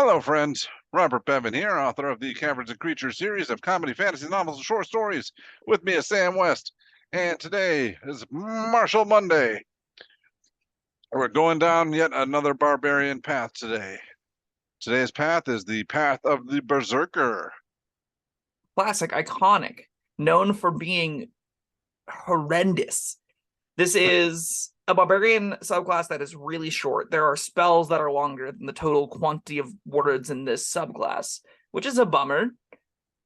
Hello, friends. Robert Bevan here, author of the Caverns Creatures series of comedy, fantasy novels, and short stories. With me is Sam West, and today is Martial Monday. We're going down yet another barbarian path today. Today's path is the path of the Berserker. Classic, iconic, known for being horrendous. This is a barbarian subclass that is really short. There are spells that are longer than the total quantity of words in this subclass, which is a bummer.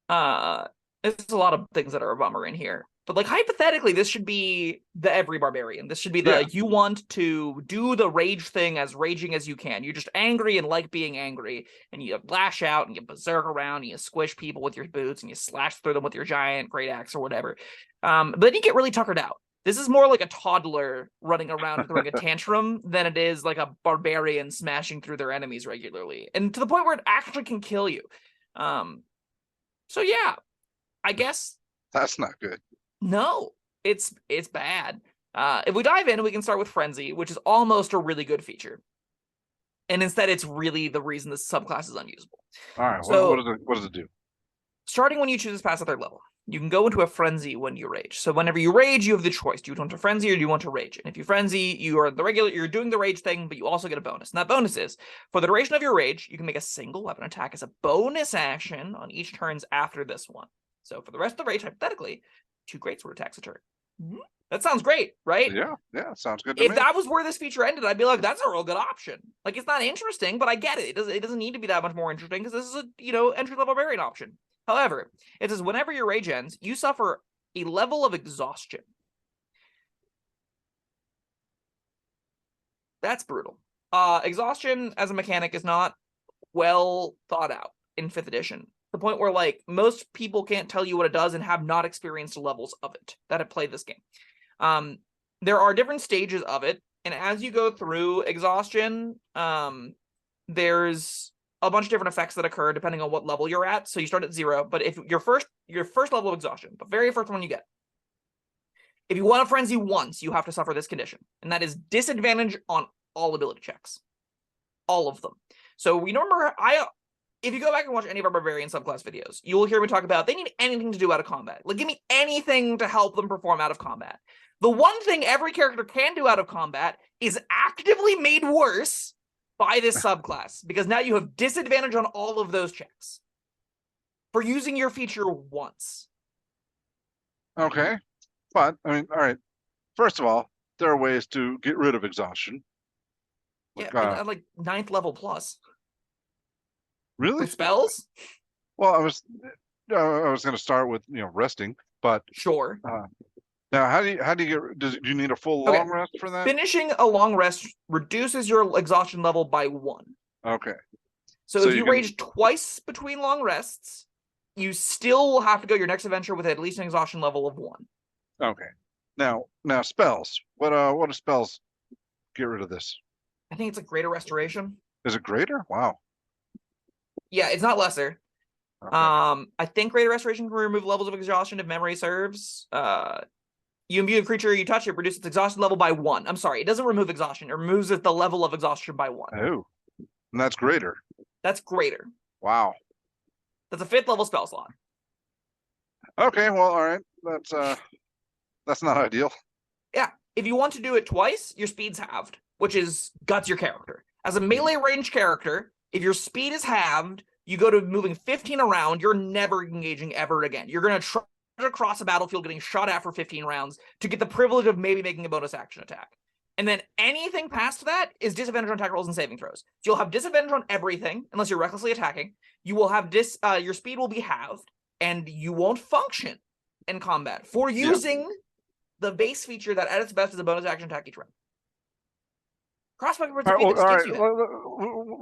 There's a lot of things that are a bummer in here. But like hypothetically, this should be the every barbarian. This should be the you want to do the rage thing as raging as you can. You're just angry and like being angry, and you lash out and you berserk around and you squish people with your boots and you slash through them with your giant great axe or whatever. But then you get really tuckered out. This is more like a toddler running around throwing a tantrum than it is like a barbarian smashing through their enemies regularly, and to the point where it actually can kill you. So yeah, I guess that's not good. No, it's bad. If we dive in, we can start with Frenzy, which is almost a really good feature. And instead, it's really the reason this subclass is unusable. All right, so, what does it do? Starting when you choose this pass at 3rd level, you can go into a Frenzy when you rage. So whenever you rage, you have the choice. Do you want to Frenzy or do you want to Rage? And if you Frenzy, you're doing the Rage thing, but you also get a bonus. And that bonus is, for the duration of your Rage, you can make a single weapon attack as a bonus action on each turns after this one. So for the rest of the Rage, hypothetically, 2 greatsword attacks a turn. That sounds great, right? Yeah, sounds good to me. If that was where this feature ended, I'd be like, that's a real good option. Like, it's not interesting, but I get it. It doesn't need to be that much more interesting because this is a entry-level barbarian option. However, it says whenever your rage ends, you suffer a level of exhaustion. That's brutal. Exhaustion as a mechanic is not well thought out in 5th edition. The point where like most people can't tell you what it does and have not experienced levels of it that have played this game. There are different stages of it, and as you go through exhaustion, there's a bunch of different effects that occur depending on what level you're at. So you start at 0, but if your first level of exhaustion, the very first one you get, if you want to frenzy once, you have to suffer this condition, and that is disadvantage on all ability checks, all of them. So we remember if you go back and watch any of our Barbarian subclass videos, you will hear me talk about they need anything to do out of combat. Like, give me anything to help them perform out of combat. The one thing every character can do out of combat is actively made worse by this subclass, because now you have disadvantage on all of those checks for using your feature once. Okay, but, I mean, all right. First of all, there are ways to get rid of exhaustion. Like, like 9th level plus. Really? With spells? Well, I was going to start with resting, but sure. Now, how do you get? Do you need a full long rest for that? Finishing a long rest reduces your exhaustion level by 1. Okay. So if you rage twice between long rests, you still will have to go your next adventure with at least an exhaustion level of 1. Okay. Now spells. What do spells get rid of this? I think it's a greater restoration. Is it greater? Wow. Yeah, it's not lesser. Okay. I think greater restoration can remove levels of exhaustion if memory serves. You imbue a creature you touch, it reduces its exhaustion level by 1. I'm sorry, it doesn't remove exhaustion. It removes the level of exhaustion by 1. Oh, and that's greater. That's greater. Wow. That's a 5th level spell slot. Okay, well, all right. That's not ideal. Yeah, if you want to do it twice, your speed's halved, which is guts your character. As a melee range character, if your speed is halved, you go to moving 15 around, you're never engaging ever again. You're going to try across a battlefield getting shot at for 15 rounds to get the privilege of maybe making a bonus action attack. And then anything past that is disadvantage on attack rolls and saving throws. So you'll have disadvantage on everything, unless you're recklessly attacking. You will have your speed will be halved, and you won't function in combat for using the base feature that at its best is a bonus action attack each round. Crossbow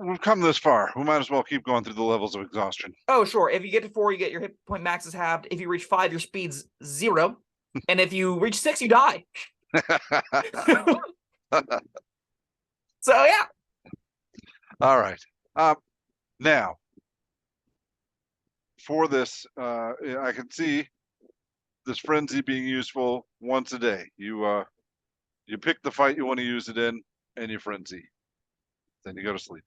we've come this far. We might as well keep going through the levels of exhaustion. Oh, sure. If you get to 4, you get your hit point max is halved. If you reach 5, your speed's 0. And if you reach 6, you die. So, yeah. All right. Now, for this, I can see this frenzy being useful once a day. You pick the fight you want to use it in, and you frenzy. Then you go to sleep.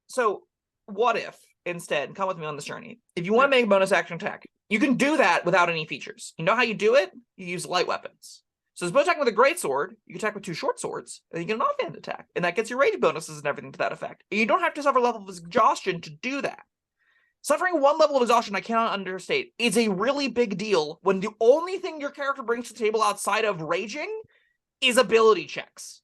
So what if instead, come with me on this journey, if you want to make a bonus action attack, you can do that without any features. You know how you do it? You use light weapons. So as opposed to attacking with a great sword, you can attack with 2 short swords, and you get an offhand attack, and that gets your rage bonuses and everything to that effect. And you don't have to suffer a level of exhaustion to do that. Suffering 1 level of exhaustion, I cannot understate, is a really big deal when the only thing your character brings to the table outside of raging is ability checks.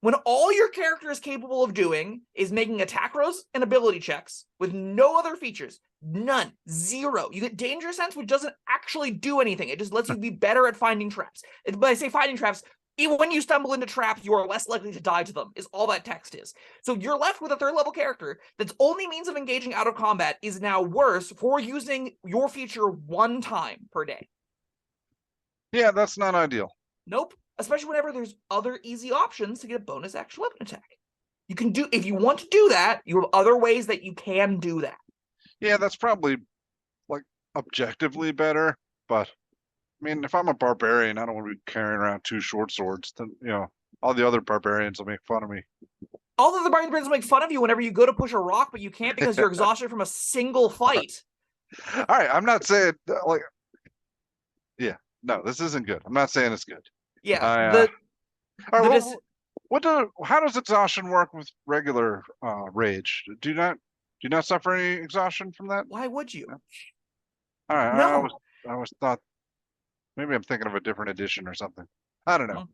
When all your character is capable of doing is making attack rolls and ability checks with no other features, none, 0. You get Danger Sense, which doesn't actually do anything. It just lets you be better at finding traps. But I say finding traps, even when you stumble into traps, you are less likely to die to them, is all that text is. So you're left with a 3rd level character that's only means of engaging out of combat is now worse for using your feature 1 time per day. Yeah, that's not ideal. Nope. Especially whenever there's other easy options to get a bonus action weapon attack. You can do, if you want to do that, you have other ways that you can do that. Yeah, that's probably like objectively better, but I mean, if I'm a barbarian, I don't want to be carrying around 2 short swords. Then, you know, all the other barbarians will make fun of me. All of the barbarians will make fun of you whenever you go to push a rock, but you can't because you're exhausted from a single fight. All right, I'm not saying like, yeah, no, this isn't good. I'm not saying it's good. Yeah, all right, how does exhaustion work with regular rage? Do you not suffer any exhaustion from that? Why would you? All right, No. I always thought maybe I'm thinking of a different edition or something. I don't know.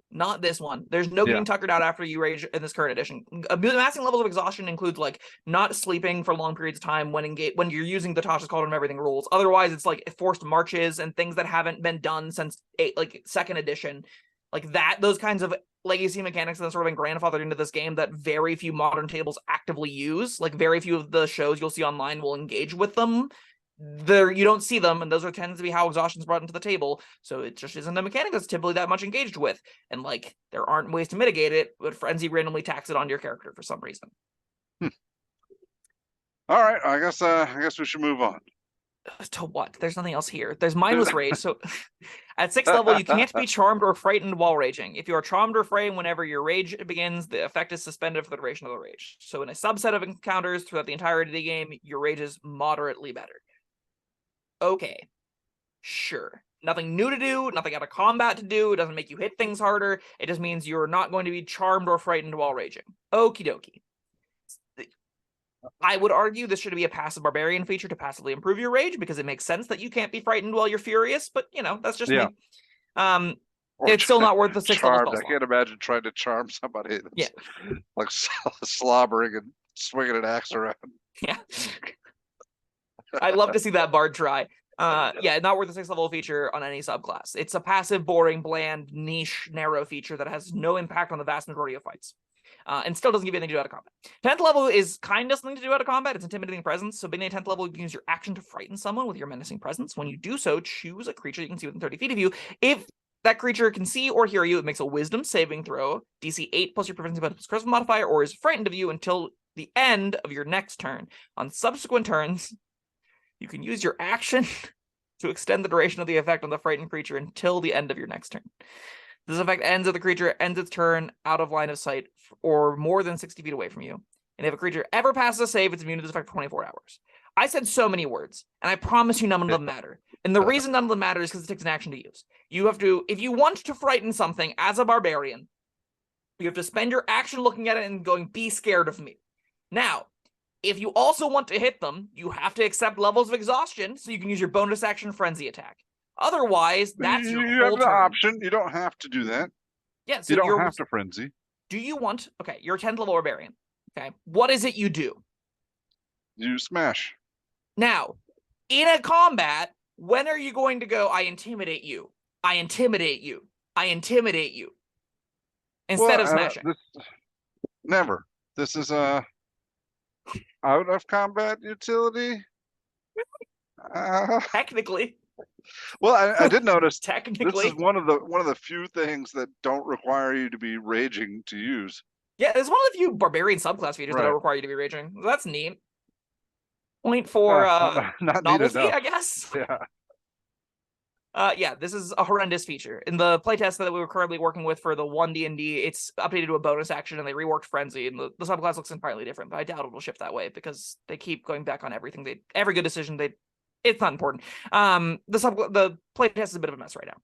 Not this one. There's no getting tuckered out after you rage in this current edition. Amassing levels of exhaustion includes like not sleeping for long periods of time when you're using the Tasha's Cauldron of Everything rules. Otherwise, it's like forced marches and things that haven't been done since 2nd edition. Like that, those kinds of legacy mechanics that have sort of been grandfathered into this game that very few modern tables actively use. Like very few of the shows you'll see online will engage with them. You don't see them, and those tends to be how exhaustion is brought into the table. So it just isn't a mechanic that's typically that much engaged with, and like there aren't ways to mitigate it. But Frenzy randomly tacks it onto your character for some reason. All right, I guess we should move on. To what? There's nothing else here. There's mindless rage. So at 6th level, you can't be charmed or frightened while raging. If you are charmed or frightened whenever your rage begins, the effect is suspended for the duration of the rage. So in a subset of encounters throughout the entirety of the game, your rage is moderately better. Okay, sure. Nothing new to do, nothing out of combat to do. It doesn't make you hit things harder. It just means you're not going to be charmed or frightened while raging. Okie dokie. I would argue this should be a passive barbarian feature to passively improve your rage because it makes sense that you can't be frightened while you're furious, but you know, that's just me. It's still not worth the 6th level spell I can't imagine trying to charm somebody that's like slobbering and swinging an axe around. Yeah. I'd love to see that bard try. Yeah, not worth the 6th level feature on any subclass. It's a passive, boring, bland, niche, narrow feature that has no impact on the vast majority of fights. And still doesn't give you anything to do out of combat. 10th level is kind of something to do out of combat. It's intimidating presence. So being a 10th level, you can use your action to frighten someone with your menacing presence. When you do so, choose a creature you can see within 30 feet of you. If that creature can see or hear you, it makes a wisdom saving throw, DC 8 plus your proficiency bonus charisma modifier, or is frightened of you until the end of your next turn. On subsequent turns, you can use your action to extend the duration of the effect on the frightened creature until the end of your next turn. This effect ends if the creature ends its turn out of line of sight or more than 60 feet away from you. And if a creature ever passes a save, it's immune to this effect for 24 hours. I said so many words, and I promise you none of them matter. And the reason none of them matter is because it takes an action to use. You have to, if you want to frighten something as a barbarian, you have to spend your action looking at it and going, be scared of me. Now, if you also want to hit them, you have to accept levels of exhaustion so you can use your bonus action frenzy attack. Otherwise, that's your whole have the turn. option. You don't have to do that. Yeah, so you don't have to frenzy. Do you want? Okay, you're a 10th level barbarian. Okay, what is it you do? You smash. Now, in a combat, when are you going to go? I intimidate you. I intimidate you. I intimidate you. Instead of smashing. Never. This is a out of combat utility. Technically. Well, I did notice technically this is one of the few things that don't require you to be raging to use. Yeah, it's one of the few barbarian subclass features that don't require you to be raging. That's neat. Point for not novelty, I guess. Yeah. Yeah, this is a horrendous feature. In the playtest that we were currently working with for the 1D&D, it's updated to a bonus action, and they reworked Frenzy, and the subclass looks entirely different, but I doubt it'll shift that way because they keep going back on everything. Every good decision, it's not important. The playtest is a bit of a mess right now.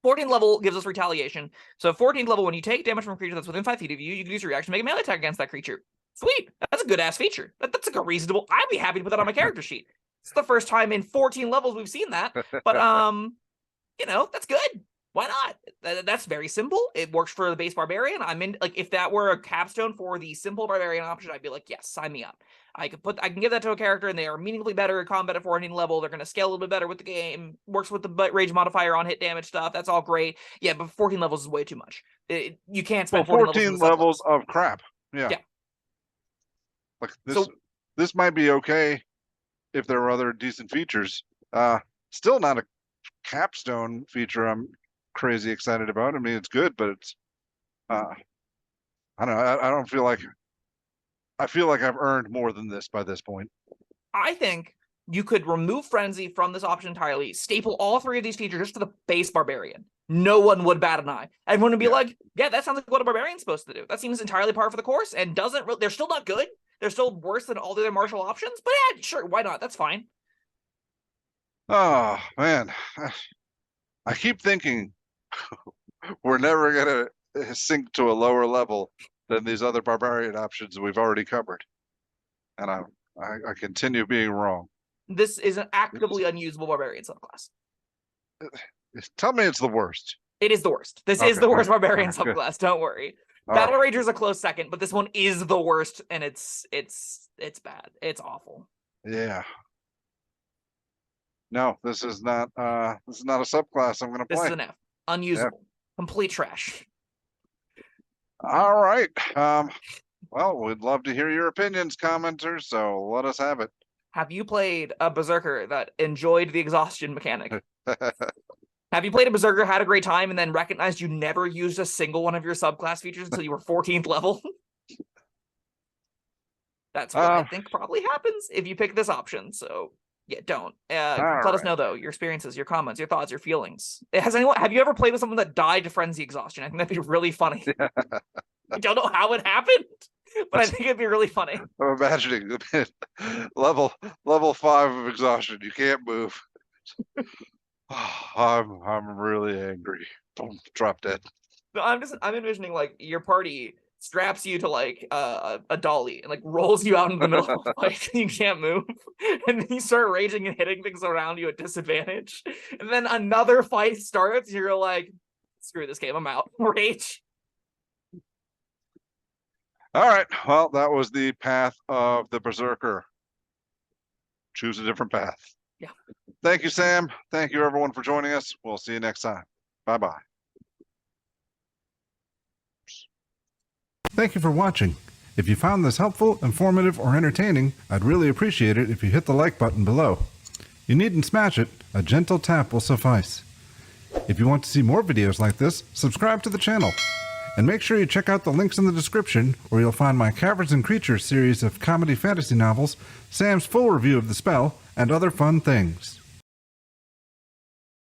14th level gives us retaliation. So 14th level, when you take damage from a creature that's within 5 feet of you, you can use your reaction to make a melee attack against that creature. Sweet. That's a good-ass feature. That's like a reasonable... I'd be happy to put that on my character sheet. It's the first time in 14 levels we've seen that. But, that's good. Why not? That's very simple. It works for the base Barbarian. I'm in... Like, if that were a capstone for the simple Barbarian option, I'd be like, yes, sign me up. I can give that to a character, and they are meaningfully better at combat at 14 level. They're going to scale a little bit better with the game. Works with the rage modifier on hit damage stuff. That's all great. Yeah, but 14 levels is way too much. You can't spend 14 levels of crap. Yeah. Like this might be okay if there were other decent features. Still not a capstone feature I'm crazy excited about. I mean, it's good, but it's I don't know. I don't feel like I've earned more than this by this point. I think you could remove Frenzy from this option entirely, staple all 3 of these features just to the base Barbarian. No one would bat an eye. Everyone would be like, yeah, that sounds like what a Barbarian's supposed to do. That seems entirely par for the course and they're still not good. They're still worse than all the other martial options, but yeah, sure, why not? That's fine. Oh, man. I keep thinking we're never going to sink to a lower level than these other Barbarian options we've already covered. And I continue being wrong. This is an actively unusable Barbarian subclass. Tell me it's the worst. It is the worst. This is the worst Barbarian Okay. subclass, don't worry. Battle Rager is a close second, but this one is the worst, and it's bad. It's awful. Yeah. No, this is not a subclass I'm going to play. This is an F. Unusable. Complete trash. All right. Well, we'd love to hear your opinions, commenters, so let us have it. Have you played a Berserker that enjoyed the exhaustion mechanic? Have you played a Berserker, had a great time, and then recognized you never used a single one of your subclass features until you were 14th level? That's what I think probably happens if you pick this option. So, yeah, don't. Let us know, though, your experiences, your comments, your thoughts, your feelings. Have you ever played with someone that died to frenzy exhaustion? I think that'd be really funny. I don't know how it happened, but I think it'd be really funny. I'm imagining level 5 of exhaustion. You can't move. I'm really angry. Boom, drop dead. No, I'm envisioning like your party straps you to like a dolly and like rolls you out in the middle of the fight and you can't move, and then you start raging and hitting things around you at disadvantage, and then another fight starts. You're like, screw this game, I'm out. Rage. All right. Well, that was the path of the Berserker. Choose a different path. Yeah. Thank you, Sam. Thank you, everyone, for joining us. We'll see you next time. Bye-bye. Thank you for watching. If you found this helpful, informative, or entertaining, I'd really appreciate it if you hit the like button below. You needn't smash it. A gentle tap will suffice. If you want to see more videos like this, subscribe to the channel. And make sure you check out the links in the description, where you'll find my Caverns Creatures series of comedy fantasy novels, Sam's full review of the spell, and other fun things.